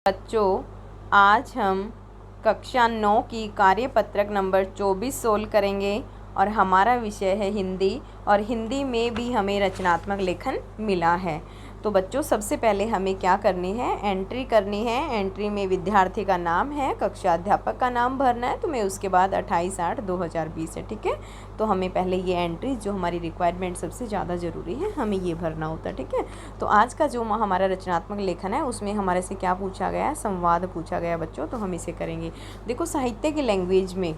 बच्चों, आज हम कक्षा 9 की कार्यपत्रक नंबर 24 सोल्व करेंगे और हमारा विषय है हिंदी। और हिंदी में भी हमें रचनात्मक लेखन मिला है। तो बच्चों, सबसे पहले हमें क्या करनी है, एंट्री करनी है। एंट्री में विद्यार्थी का नाम है, कक्षा अध्यापक का नाम भरना है। तो मैं उसके बाद 28/8/2020 है, ठीक है। तो हमें पहले ये एंट्री, जो हमारी रिक्वायरमेंट सबसे ज़्यादा ज़रूरी है, हमें ये भरना होता है, ठीक है। तो आज का जो हमारा रचनात्मक लेखन है, उसमें हमारे से क्या पूछा गया है, संवाद पूछा गया बच्चों। तो हम इसे करेंगे। देखो, साहित्य की लैंग्वेज में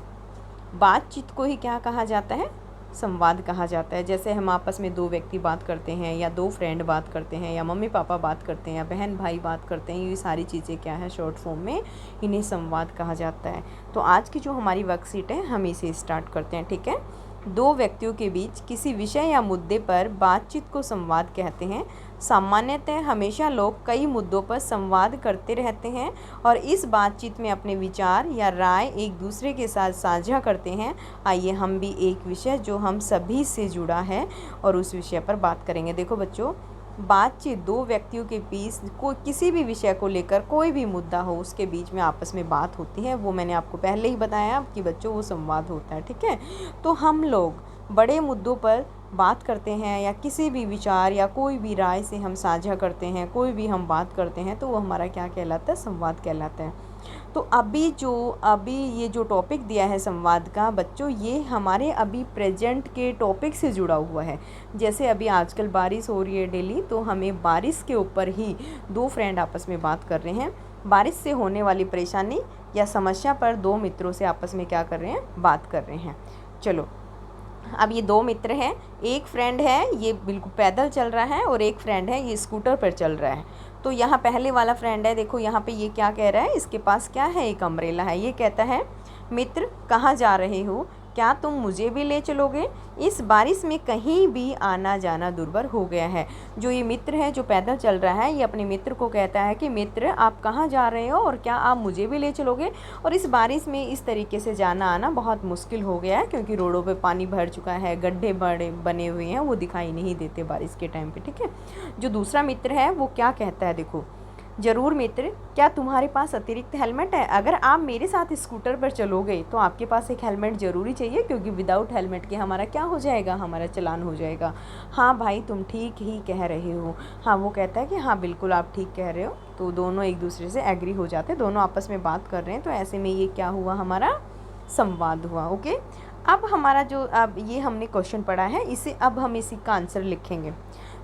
बातचीत को ही क्या कहा जाता है, संवाद कहा जाता है। जैसे हम आपस में दो व्यक्ति बात करते हैं, या दो फ्रेंड बात करते हैं, या मम्मी पापा बात करते हैं, या बहन भाई बात करते हैं, ये सारी चीज़ें क्या है, शॉर्ट फॉर्म में इन्हें संवाद कहा जाता है। तो आज की जो हमारी वर्कशीट है, हम इसे स्टार्ट करते हैं, ठीक है। दो व्यक्तियों के बीच किसी विषय या मुद्दे पर बातचीत को संवाद कहते हैं। सामान्यतः हमेशा लोग कई मुद्दों पर संवाद करते रहते हैं और इस बातचीत में अपने विचार या राय एक दूसरे के साथ साझा करते हैं। आइए हम भी एक विषय जो हम सभी से जुड़ा है और उस विषय पर बात करेंगे। देखो बच्चों, बातचीत दो व्यक्तियों के बीच को किसी भी विषय को लेकर, कोई भी मुद्दा हो, उसके बीच में आपस में बात होती है। वो मैंने आपको पहले ही बताया कि बच्चों वो संवाद होता है, ठीक है। तो हम लोग बड़े मुद्दों पर बात करते हैं, या किसी भी विचार या कोई भी राय से हम साझा करते हैं, कोई भी हम बात करते हैं, तो वो हमारा क्या कहलाता है, संवाद कहलाता है। तो अभी ये जो टॉपिक दिया है संवाद का बच्चों, ये हमारे अभी प्रेजेंट के टॉपिक से जुड़ा हुआ है। जैसे अभी आजकल बारिश हो रही है डेली, तो हमें बारिश के ऊपर ही दो फ्रेंड आपस में बात कर रहे हैं। बारिश से होने वाली परेशानी या समस्या पर दो मित्रों से आपस में क्या कर रहे हैं, बात कर रहे हैं। चलो, अब ये दो मित्र हैं। एक फ्रेंड है, ये बिल्कुल पैदल चल रहा है, और एक फ्रेंड है, ये स्कूटर पर चल रहा है। तो यहाँ पहले वाला फ्रेंड है, देखो यहाँ पे ये क्या कह रहा है, इसके पास क्या है, एक अम्ब्रेला है। ये कहता है, मित्र कहाँ जा रहे हो, क्या तुम मुझे भी ले चलोगे, इस बारिश में कहीं भी आना जाना दुर्भर हो गया है। जो ये मित्र है जो पैदल चल रहा है, ये अपने मित्र को कहता है कि मित्र आप कहाँ जा रहे हो और क्या आप मुझे भी ले चलोगे। और इस बारिश में इस तरीके से जाना आना बहुत मुश्किल हो गया है, क्योंकि रोडों पे पानी भर चुका है, गड्ढे बड़े बने हुए हैं, वो दिखाई नहीं देते बारिश के टाइम पे, ठीक है। जो दूसरा मित्र है वो क्या कहता है, देखो, जरूर मित्र, क्या तुम्हारे पास अतिरिक्त हेलमेट है, अगर आप मेरे साथ स्कूटर पर चलोगे तो आपके पास एक हेलमेट ज़रूरी चाहिए, क्योंकि विदाउट हेलमेट के हमारा क्या हो जाएगा, हमारा चालान हो जाएगा। हाँ भाई, तुम ठीक ही कह रहे हो। हाँ, वो कहता है कि हाँ बिल्कुल आप ठीक कह रहे हो। तो दोनों एक दूसरे से एग्री हो जाते हैं, दोनों आपस में बात कर रहे हैं। तो ऐसे में ये क्या हुआ, हमारा संवाद हुआ। ओके, अब हमारा जो अब ये हमने क्वेश्चन पढ़ा है, इसे अब हम इसी का आंसर लिखेंगे।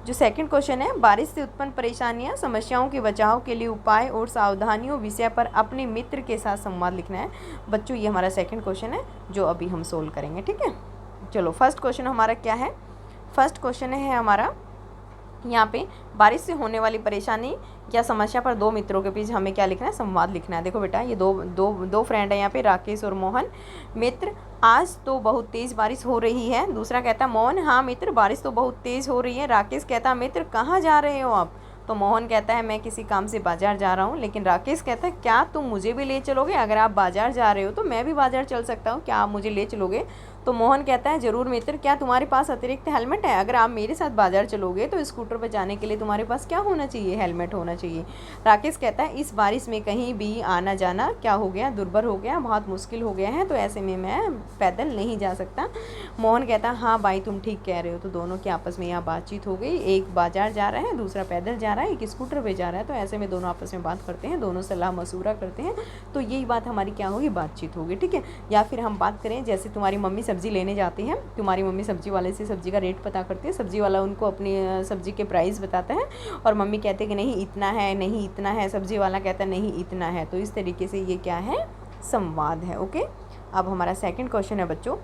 जो सेकंड क्वेश्चन है, बारिश से उत्पन्न परेशानियां, समस्याओं के बचाव के लिए उपाय और सावधानियों विषय पर अपने मित्र के साथ संवाद लिखना है। बच्चों, ये हमारा सेकंड क्वेश्चन है जो अभी हम सोल्व करेंगे, ठीक है। चलो, फर्स्ट क्वेश्चन हमारा क्या है, फर्स्ट क्वेश्चन है हमारा यहाँ पे, बारिश से होने वाली परेशानी या समस्या पर दो मित्रों के बीच हमें क्या लिखना है, संवाद लिखना है। देखो बेटा, ये दो फ्रेंड है यहाँ पे, राकेश और मोहन। मित्र, आज तो बहुत तेज़ बारिश हो रही है। दूसरा कहता है, मोहन हाँ मित्र, बारिश तो बहुत तेज़ हो रही है। राकेश कहता है, मित्र कहाँ जा रहे हो आप। तो मोहन कहता है, मैं किसी काम से बाजार जा रहा हूँ। लेकिन राकेश कहता है, क्या तुम मुझे भी ले चलोगे, अगर आप बाजार जा रहे हो तो मैं भी बाजार चल सकता हूँ, क्या आप मुझे ले चलोगे। तो मोहन कहता है, ज़रूर मित्र, क्या तुम्हारे पास अतिरिक्त हेलमेट है, अगर आप मेरे साथ बाजार चलोगे तो स्कूटर पर जाने के लिए तुम्हारे पास क्या होना चाहिए, हेलमेट होना चाहिए। राकेश कहता है, इस बारिश में कहीं भी आना जाना क्या हो गया, दुर्भर हो गया, बहुत मुश्किल हो गया है, तो ऐसे में मैं पैदल नहीं जा सकता। मोहन कहता है, हाँ भाई तुम ठीक कह रहे हो। तो दोनों की आपस में यहाँ बातचीत हो गई, एक बाजार जा रहा है, दूसरा पैदल जा रहा है, एक स्कूटर पर जा रहा है। तो ऐसे में दोनों आपस में बात करते हैं, दोनों सलाह मशूरा करते हैं। तो यही बात हमारी क्या होगी, बातचीत होगी, ठीक है। या फिर हम बात करें, जैसे तुम्हारी मम्मी सब्जी लेने जाती है, तुम्हारी मम्मी सब्जी वाले से सब्जी का रेट पता करती है, सब्जी वाला उनको अपनी सब्जी के प्राइस बताता है, और मम्मी कहते हैं कि नहीं इतना है, नहीं इतना है, सब्जी वाला कहता है नहीं इतना है। तो इस तरीके से ये क्या है, संवाद है। ओके, अब हमारा सेकंड क्वेश्चन है बच्चों।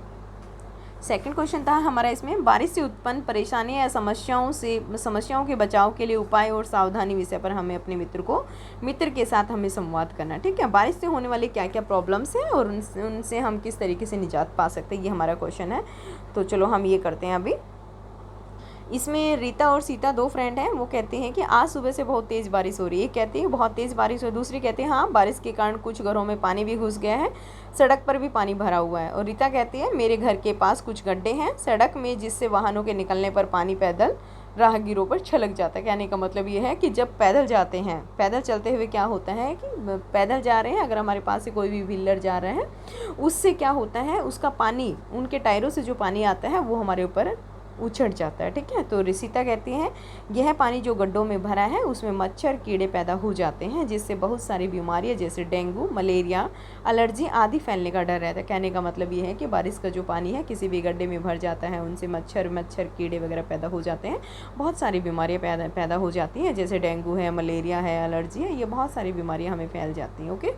सेकंड क्वेश्चन था हमारा इसमें, बारिश से उत्पन्न परेशानी या समस्याओं के बचाव के लिए उपाय और सावधानी विषय पर हमें अपने मित्र के साथ हमें संवाद करना, ठीक है। बारिश से होने वाली क्या क्या प्रॉब्लम्स हैं और उनसे हम किस तरीके से निजात पा सकते हैं, ये हमारा क्वेश्चन है। तो चलो हम ये करते हैं अभी। इसमें रीता और सीता दो फ्रेंड हैं। वो कहते हैं कि आज सुबह से बहुत तेज़ बारिश हो रही है। कहती है बहुत तेज़ बारिश हो, दूसरी कहती है हाँ बारिश के कारण कुछ घरों में पानी भी घुस गया है, सड़क पर भी पानी भरा हुआ है। और रीता कहती है मेरे घर के पास कुछ गड्ढे हैं सड़क में, जिससे वाहनों के निकलने पर पानी पैदल राहगीरों पर छलक जाता है। कहने का मतलब ये है कि जब पैदल जाते हैं, पैदल चलते हुए क्या होता है कि पैदल जा रहे हैं, अगर हमारे पास से कोई भी व्हीलर जा रहा है, उससे क्या होता है, उसका पानी, उनके टायरों से जो पानी आता है वो हमारे ऊपर उछड़ जाता है। ठीक है, तो ऋषिता कहती हैं यह पानी जो गड्ढों में भरा है उसमें मच्छर कीड़े पैदा हो जाते हैं, जिससे बहुत सारी बीमारियां जैसे डेंगू, मलेरिया, एलर्जी आदि फैलने का डर रहता है। कहने का मतलब ये है कि बारिश का जो पानी है किसी भी गड्ढे में भर जाता है, उनसे मच्छर कीड़े वगैरह पैदा हो जाते हैं, बहुत सारी बीमारियाँ पैदा हो जाती हैं, जैसे डेंगू है, मलेरिया है, एलर्जी है, ये बहुत सारी बीमारियाँ हमें फैल जाती हैं। ओके,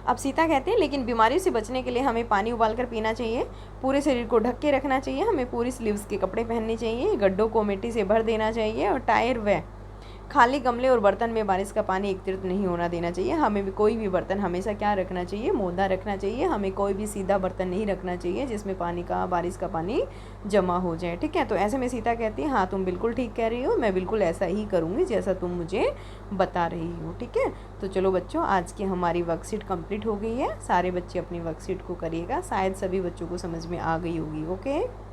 अब सीता कहते हैं लेकिन बीमारी से बचने के लिए हमें पानी उबाल कर पीना चाहिए, पूरे शरीर को ढक के रखना चाहिए, हमें पूरी स्लीव्स के कपड़े पहनने चाहिए, गड्ढों को मिट्टी से भर देना चाहिए और टायर व खाली गमले और बर्तन में बारिश का पानी एकत्रित नहीं होना देना चाहिए। हमें भी कोई भी बर्तन हमेशा क्या रखना चाहिए, मोदा रखना चाहिए, हमें कोई भी सीधा बर्तन नहीं रखना चाहिए जिसमें बारिश का पानी जमा हो जाए। ठीक है, तो ऐसे में सीता कहती है हाँ तुम बिल्कुल ठीक कह रही हो, मैं बिल्कुल ऐसा ही करूँगी जैसा तुम मुझे बता रही हो। ठीक है, तो चलो बच्चों, आज की हमारी वर्कशीट कंप्लीट हो गई है। सारे बच्चे अपनी वर्कशीट को करिएगा, शायद सभी बच्चों को समझ में आ गई होगी। ओके।